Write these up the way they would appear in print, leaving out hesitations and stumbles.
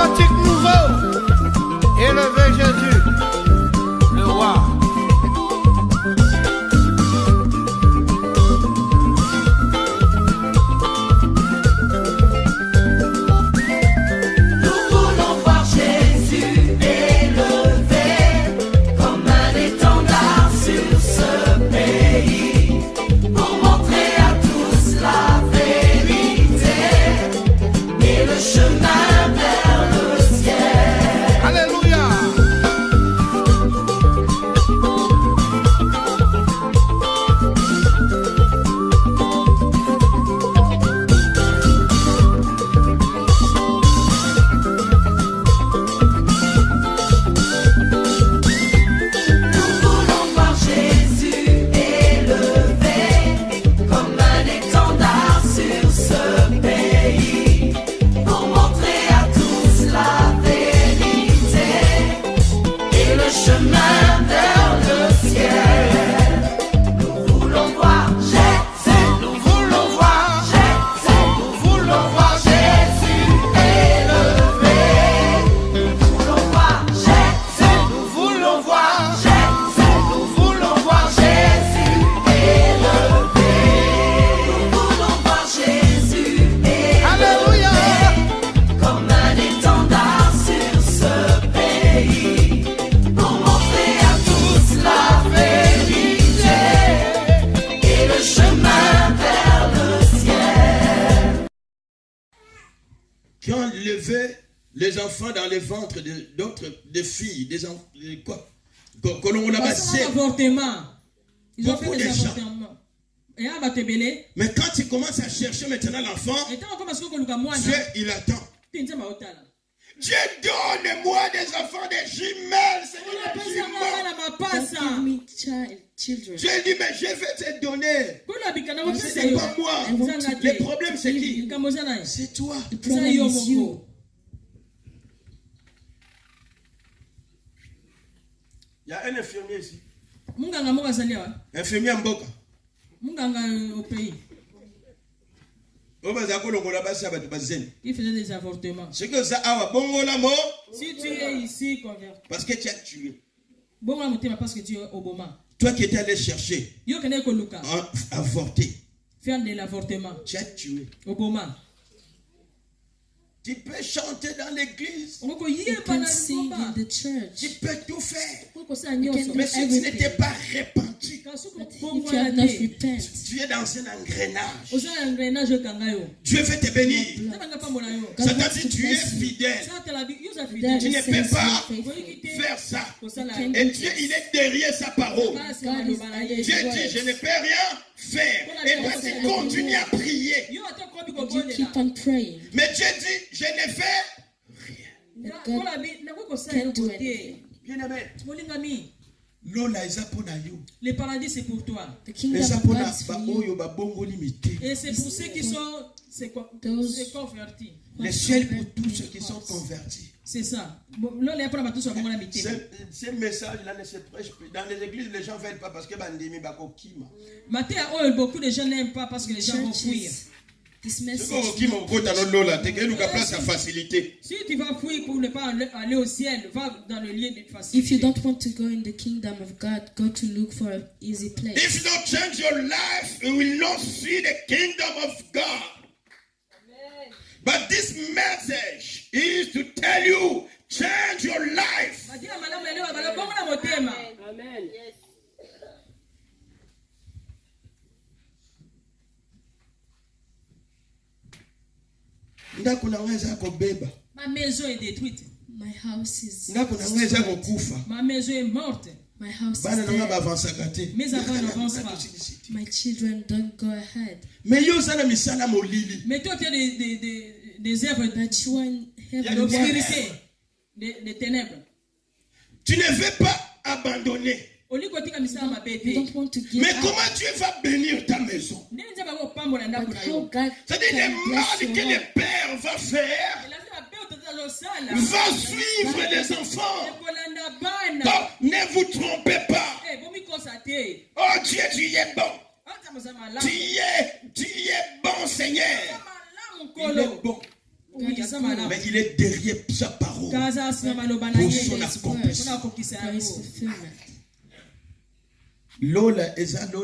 cantique nouveau. Élevez Jésus, le roi. Les enfants dans les ventres d'autres des filles, des enfants, quoi? On a passé avortement. Ils ont fait des avortements. Mais quand tu commences à chercher maintenant l'enfant, Dieu il attend. Dieu donne-moi des enfants, des jumelles. Dieu dit mais je vais te donner. C'est pas moi. Le problème c'est qui? C'est toi. Il y a un infirmier ici. Infirmier Mboka. Au pays. Il faisait des avortements. C'est que ça a bon la mort. Si tu es ici, converti. Parce que tu as tué. Parce que tu es au moment. Toi qui étais allé chercher. Avorter. Faire de l'avortement. Tu as tué. Au moment. Tu peux chanter dans l'église. You can sing in the church. Tu peux tout faire. Mais si tu n'étais pas repenti, if you have not repent, tu es dans un engrenage. Dieu veut te bénir. Ça t'a dit tu es fidèle. Tu ne peux pas faire ça. Et Dieu, il est derrière sa parole. Dieu dit, je ne peux rien faire. Et toi, tu continues à prier. you keep on praying. Mais Dieu dit, je ne fais rien. God can't do anything. Bien-aimé. Le paradis c'est pour toi. The kingdom of God is for you. Et c'est pour ceux qui sont convertis. Le ciel pour tous ceux qui sont convertis. C'est ça. Ce message-là ne se prêche plus. Dans les églises, les gens ne veulent pas parce que beaucoup de gens n'aiment pas parce que les gens vont fuir. This message. Si tu vas fuir pour ne pas aller au ciel, va dans le lieu de facilité. If you don't want to go in the kingdom of God, go to look for an easy place. If you don't change your life, you will not see the kingdom of God. Amen. But this message is to tell you, change your life. Amen. Yes. Ma maison est détruite. My house is Ma maison est morte. My house is dead. Mes enfants n'avancent pas. My children don't go ahead. Mais toi tu as des œuvres d'obscurité, des ténèbres. Tu ne veux pas abandonner. You don't want to give Mais up. comment Dieu va bénir ta maison? C'est-à-dire les mal que le Père va faire va suivre les enfants. Donc ne vous trompez pas. Oh Dieu, tu es bon. Tu es bon, Seigneur. Il est bon. Mais il est derrière sa parole pour son accomplissement.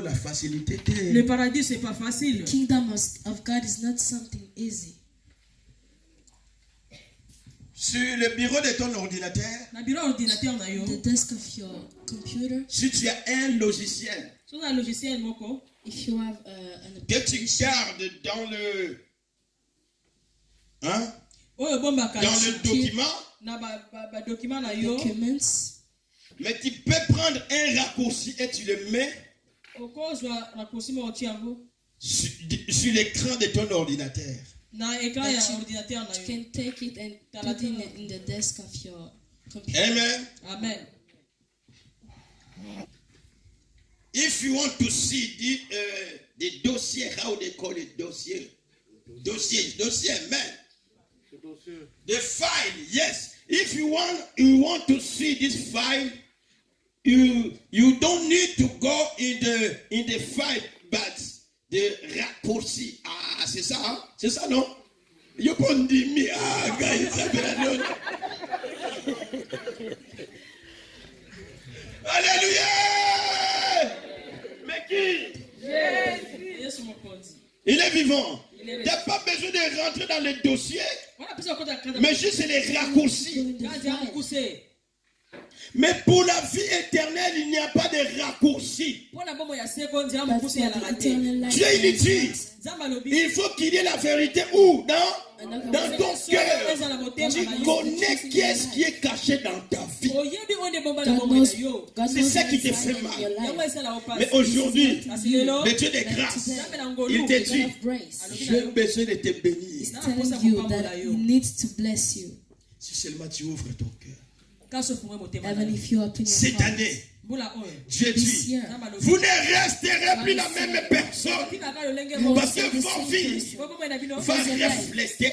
La facilité. Le paradis, c'est pas facile. The kingdom of God is not something easy. Sur le bureau de ton ordinateur, The desk of your computer, si tu as un logiciel if you have que tu gardes dans le document, documents, mais tu peux prendre un raccourci et tu le mets sur l'écran de ton ordinateur. you can take it and put it in the desk of your computer. Amen. Amen. If you want to see the dossier, how they call it, dossier, man. The file, yes. If you want to see this file, you don't need to go in the file, but the raccourci. Ah, c'est ça, hein? C'est ça, non? You can dire me, guys, Alléluia! Mais qui? Il est vivant. Tu n'as pas besoin de rentrer dans les dossiers, mais juste les raccourcis. Mais pour la vie éternelle, il n'y a pas de raccourci. Dieu, il dit, il faut qu'il y ait la vérité où? Dans ton cœur. Tu connais qu'est-ce qui est caché dans ta vie. C'est ça qui te fait mal. Mais aujourd'hui, le Dieu de grâce, il te dit, j'ai besoin de te bénir. He's telling you that he needs to bless you. Si seulement tu ouvres ton cœur. Even if you open your Cette heart. année, Dieu dit, vous ne resterez plus la même personne. Parce que vos vies vont refléter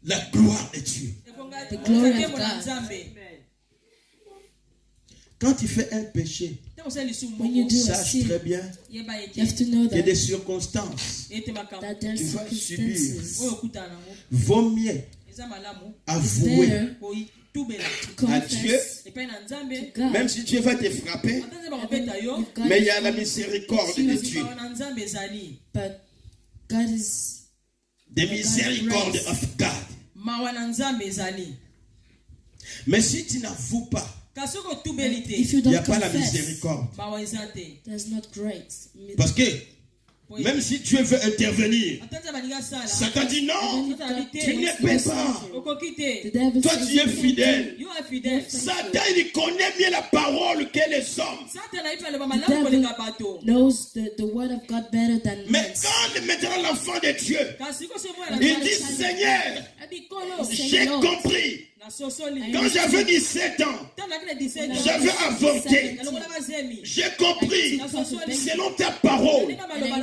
la gloire de Dieu. The glory of God. Quand tu fais un péché, When you do a sache sin, très bien you have to know qu'il y a that, des circonstances. that there are Tu vas subir. circumstances. Vaut mieux It's avouer better to à Dieu, confess to God. même si Dieu va te frapper, If God mais il y is a la miséricorde de Dieu. But God is The miséricorde of God. Mais si tu n'avoues pas, if you il n'y don't a pas la confess, miséricorde. there's not grace. Parce que même si Dieu veut intervenir, Satan dit non, tu ne peux pas. The devil Toi, says tu es you fidèle. can't. Satan, il connaît mieux la parole que les hommes. The devil knows the word of God better than Mais man's. quand maintenant l'enfant de Dieu, il dit Seigneur, j'ai compris. Quand j'avais 17 ans, j'avais avorté. J'ai compris, selon ta parole,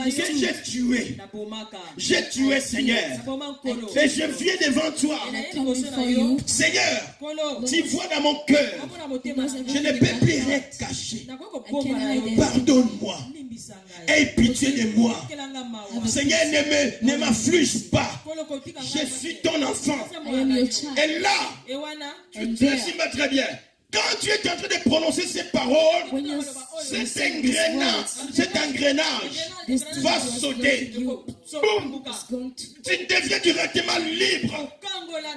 que j'ai tué. J'ai tué, Seigneur. Et je viens devant toi. And I come before you. Seigneur, tu vois dans mon cœur, je ne peux plus rien cacher. Pardonne-moi. Aie pitié de moi. Seigneur, ne m'afflige pas. Je suis ton enfant. I am your child. Et là, tu te sais très bien. Quand tu es en train de prononcer ces paroles, When you cet engrenage va sauter. Boum! is going to Tu deviens directement libre.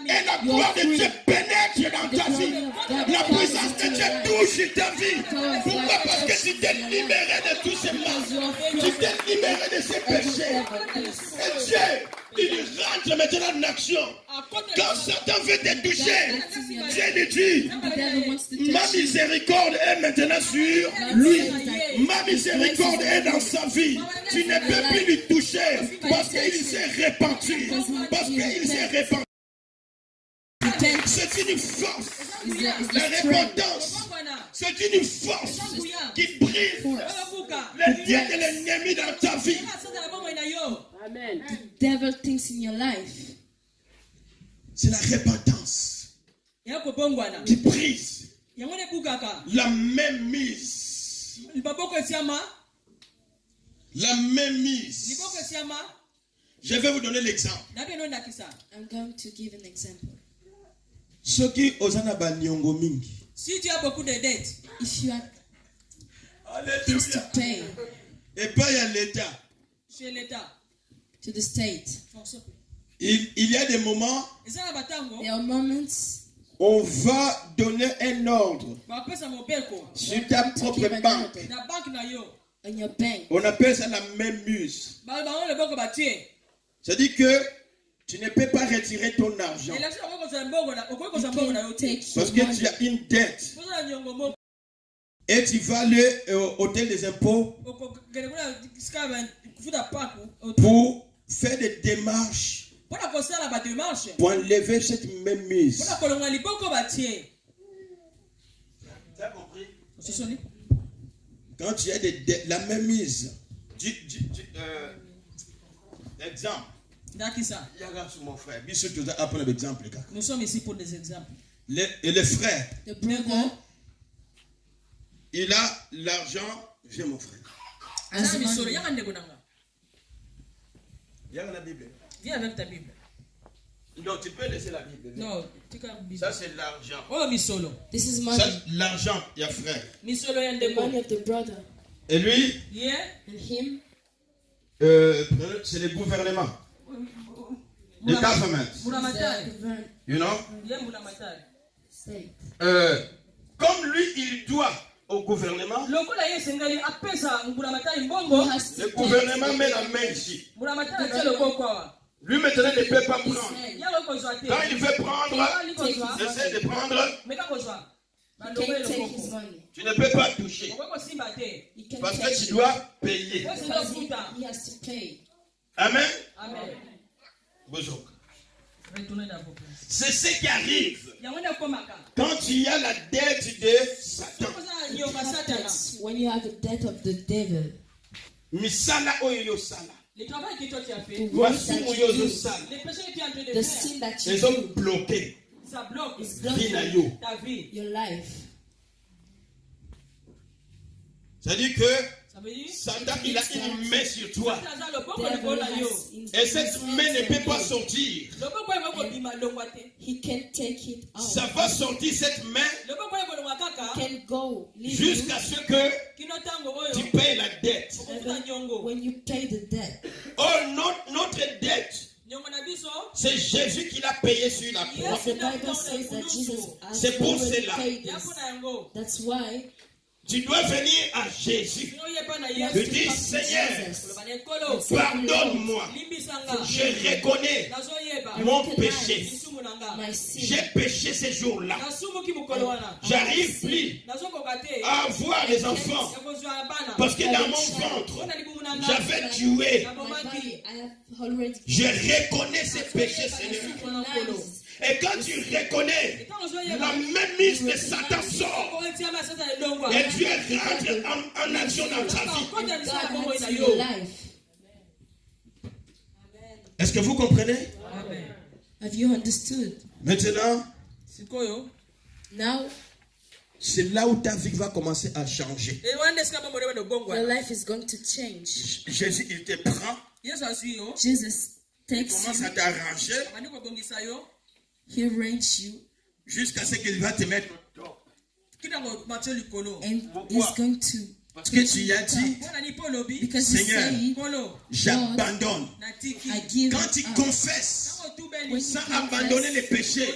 Et la gloire de Dieu pénètre dans ta vie. La puissance de Dieu touche ta vie. Pourquoi? Parce que tu t'es libéré de tous ces mal. Tu t'es libéré de ces péchés. Et Dieu, il rentre maintenant en action. Quand Satan veut te toucher, Dieu lui dit, the devil wants to ma touch you. miséricorde est maintenant sur lui. Ma miséricorde est dans sa vie. Tu ne peux plus lui toucher parce qu'il s'est repenti. Parce qu'il s'est repenti. C'est une force. La repentance, c'est une force qui brise le lien de l'ennemi dans ta vie. The devil thinks in your life. C'est la repentance qui brise la même mise. La même mise. Je vais vous donner l'exemple. I'm going to give an example. Soki ozana ba nyongo mingi. Si tu as beaucoup de dettes, if you have things to pay, et pas à l'État, chez l'État, to the state, il y a des moments, there are moments, on va donner un ordre sur ta propre banque. on your bank. On appelle ça la même muse. C'est-à-dire que tu ne peux pas retirer ton argent parce que tu as une dette et tu vas aller au hôtel des impôts pour faire des démarches pour enlever cette même mise. Tu as compris? Quand tu as la même mise, exemple. Nous sommes ici pour des exemples. Le frère, The il a l'argent. Viens mon frère. Viens avec ta Bible. Non, tu peux laisser la Bible. Non, ça c'est l'argent. Oh, misolo. This is money. Ça, l'argent, il y a frère. Misolo y a The money of the brother. Et lui, yeah. And him, c'est le gouvernement. The government. You know? Comme lui, il doit au gouvernement. Le gouvernement met la main ici. Lui maintenant ne peut pas prendre. Quand il veut prendre, il essaie de prendre. you can't take his money. Tu ne peux pas toucher. You can Parce take que tu it. dois payer. Because he has to pay. Amen. Amen. Bonjour. Retournez dans vos places. C'est ce qui arrive quand tu as la dette de Satan. That's when you have the debt of the devil. Misala oyo sala. Le travail que toi tu as fait, The work that you do, les péchés que tu es en train de the faire, sin that you Ils ont do, bloqué ça bloque is vie blocking na yo. ta vie. your life. C'est-à-dire que Ça veut dire, Satan, il a une main sur toi. Devil has Et cette main ne peut pas sortir. He can't take it out. Ça va sortir cette main Can go leave jusqu'à ce que tu payes la dette. you when you pay the debt. Oh, notre dette, c'est Jésus qui l'a payé sur la croix. The Bible says that Jesus has C'est pour already cela. paid this. That's why Tu dois venir à Jésus. Tu dis, Seigneur, Jesus, pardonne-moi. Je reconnais mon péché. my sin. J'ai péché ces jours-là. J'arrive plus à avoir les enfants. Parce que dans mon ventre, j'avais tué. My body, I have already Je reconnais ces péchés, Seigneur. recognized. Et quand tu reconnais, la même mise de Satan sort. Et Dieu rentre en action dans ta vie. God has your life. Est-ce que vous comprenez? Have you understood? Maintenant, Now, c'est là où ta vie va commencer à changer. your life is going to change. Jésus, il te prend, Jesus il takes commence you, à t'arranger he arranges you, jusqu'à ce qu'il va te mettre au top. and he's going to Parce que tu as dit, because you Seigneur, say, j'abandonne. I give Quand tu up. confesses sans abandonner les péchés,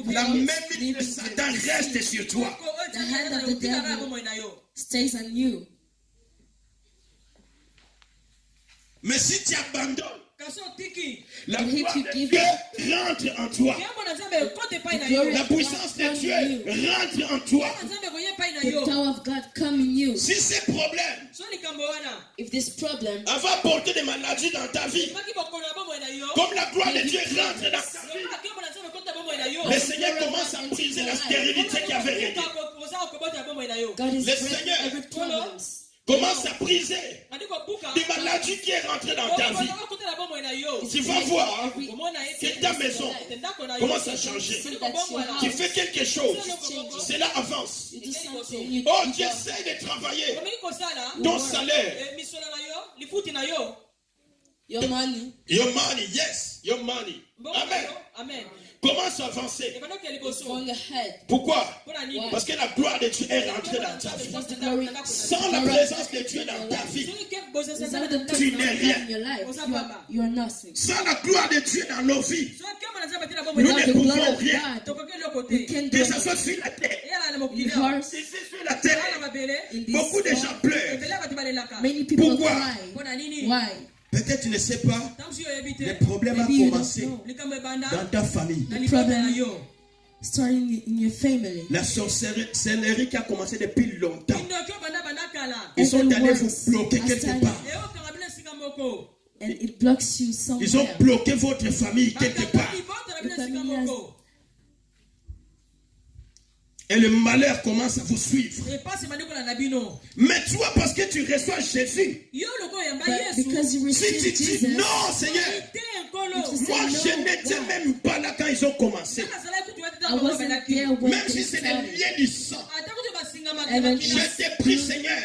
la même mise de Satan reste sur toi. The hand of the devil stays on you. Mais si tu abandonnes, la And if gloire you de give Dieu rentre en toi. La puissance de Dieu rentre en toi. The power of God come in you. Si ces problèmes If this problem va apporter des maladies dans ta vie, comme la gloire de Dieu rentre dans ta vie, le Seigneur commence à briser la stérilité qui avait régné. God is Le breaking Seigneur every problem. Commence à briser des maladies qui est rentrée dans ta vie. Tu vas voir que ta maison commence à changer. Tu fais quelque chose, cela avance. You do something. You Oh, tu essaies de travailler ton salaire. Your money. Your money, yes, your money. Amen. Amen. Commence à avancer. Going ahead. Pourquoi? Why? Parce que la gloire de Dieu est rentrée dans ta vie. Sans la présence de Dieu dans ta vie, tu n'es rien. You are nothing. Sans la gloire de Dieu dans nos vies, nous ne pouvons rien. Que ce soit sur la terre, ici sur la terre, beaucoup de gens pleurent. Many people Pourquoi? cry. Why? Peut-être tu ne sais pas, le problème a commencé dans ta famille. The problem starting in your family. La sorcellerie qui a commencé depuis longtemps. Ils sont allés vous bloquer quelque part. And it blocks you somewhere. Ils ont bloqué votre famille quelque part. Et le malheur commence à vous suivre. Mais toi, parce que tu reçois Jésus, Because you si tu receive dis Jesus, non, Seigneur, moi je n'étais même pas là quand ils ont commencé. I wasn't there when Même si they c'est started. des liens du sang, And je t'ai pris, Seigneur.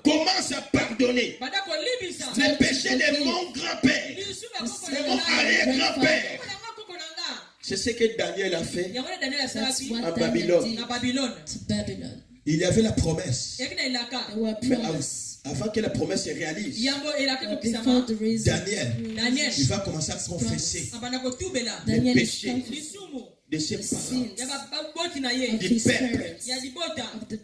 Commence à pardonner les péchés de mon grand-père, de mon arrière-grand-père. C'est ce que Daniel a fait That's what à Daniel Babylone. did to Babylon. Il y avait la promesse. There were Mais promises. avant que la promesse se réalise, Before the reason, Daniel, il va commencer à confesser Daniel is péchés confessing de ses the parents, sins of du his peuple. parents, of the Et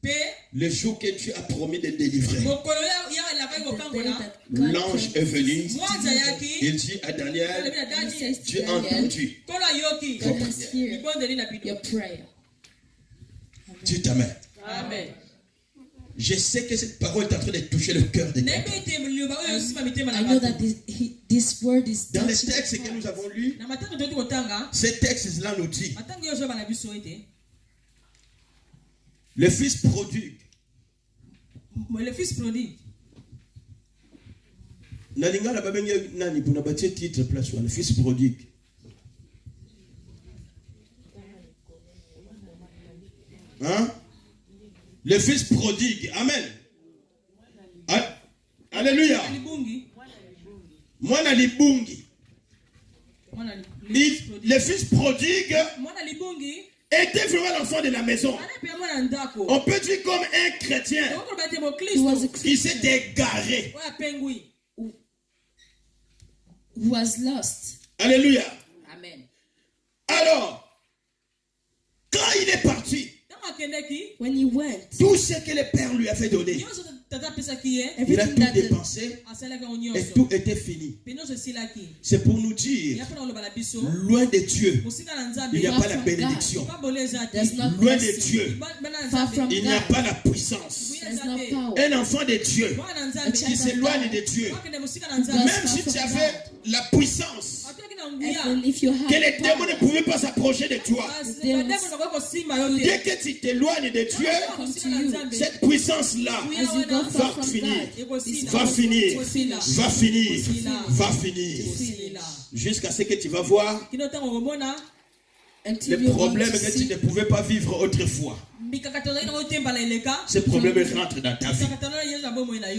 people. le jour que Dieu a promis de délivrer, The day that God l'ange est venu. promised Il dit à Daniel, He says to Dieu a Daniel, entendu. God has heard your prayer. Tu t'amènes. Amen. Je sais que cette parole est en train de toucher le cœur de quelqu'un. I know that this word is Dans les touching textes your que nous heart. avons lus, ces textes-là nous disent, le fils prodigue. Le fils prodigue. Nalinga la babenge nani pour nabatie titre place le fils prodigue. Hein? Le fils prodigue. Amen. Alléluia. Mwana libungi. Le fils prodigue était vraiment l'enfant de la maison. On peut dire comme un chrétien He was a qui s'est Christian égaré. who was lost. Alléluia. Amen. Alors, quand il est parti, When he went, tout ce que le Père lui avait donné, il a everything tout that the, dépensé et tout était fini. C'est pour nous dire, loin de Dieu, il n'y a pas la bénédiction. there's not Loin de blessing. Dieu, Far from il n'y a God, pas la puissance. there's no power. Un enfant de Dieu qui s'éloigne de Dieu, même si tu avais la puissance, And if you have que les démons power, ne pouvaient pas s'approcher de toi. Dès que tu t'éloignes de Dieu, come to you. cette puissance-là As you go far va from finir, God, this va finir, va finir, finir. va finir, jusqu'à ce que tu vas voir until les you want problèmes to que tu see ne pouvais pas vivre autrefois. Ces problèmes rentrent dans ta vie.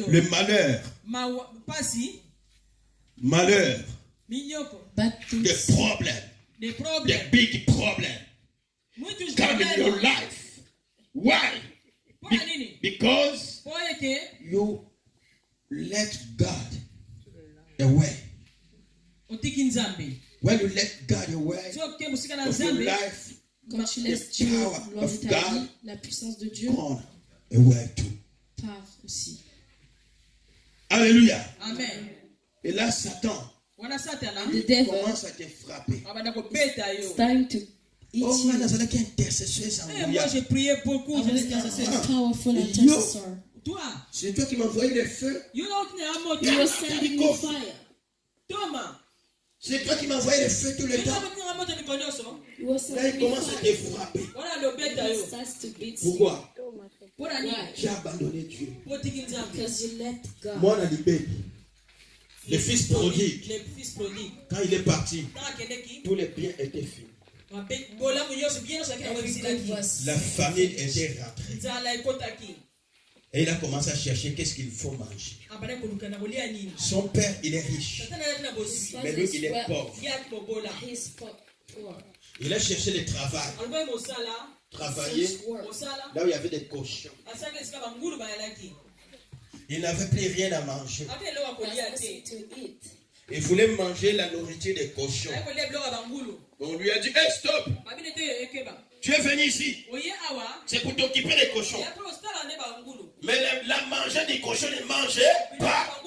Le malheur, bad the things. problem, the big problem come in your life. Why? Because you let God away. When you let God away of your life, Quand tu laisses the Dieu power loin of de ta God vie, la puissance de Dieu gone away too. part aussi. Alléluia. Amen. Et là, Satan The devil commence à te frapper. is starting to eat Oh, you. man, that's like intercesseur sans Moi, j'ai prié beaucoup. I J'ai was dit, a powerful intercessor. toi, c'est toi qui m'as envoyé le feu. you You were sending me fire. Thomas, C'est toi qui m'as envoyé le feu tout le temps. You were Là, sending il me commence à fire. te frapper. It starts to beat you. Pourquoi? Why? J'ai abandonné Dieu. Because you let God. Moi, on a libéré. Le fils prodigue, le fils prodigue. quand il est parti, Quand Akeneki, tous les biens étaient finis. Every good was La famille était rentrée. Nzala ekotaki. Et il a commencé à chercher qu'est-ce qu'il faut manger. Son père, il est riche. Mais lui, il est pauvre. Il a cherché le travail. Travailler là où il y avait des cochons. Il n'avait plus rien à manger. Il voulait manger la nourriture des cochons. On lui a dit, hey, stop! Tu es venu ici. C'est pour t'occuper des cochons. Mais la manger des cochons ne mangeait pas.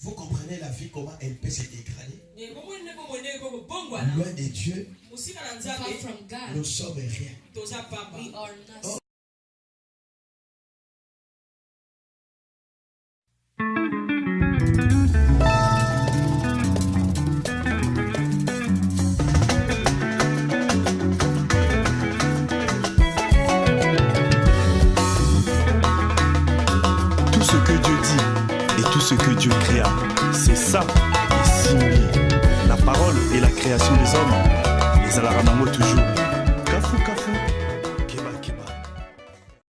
Vous comprenez la vie, comment elle peut se dégrader? Loin de Dieu, nous sommes rien. Oh. Ce que Dieu créa, c'est ça, et signé. La parole et la création des hommes, les alaranamo toujours.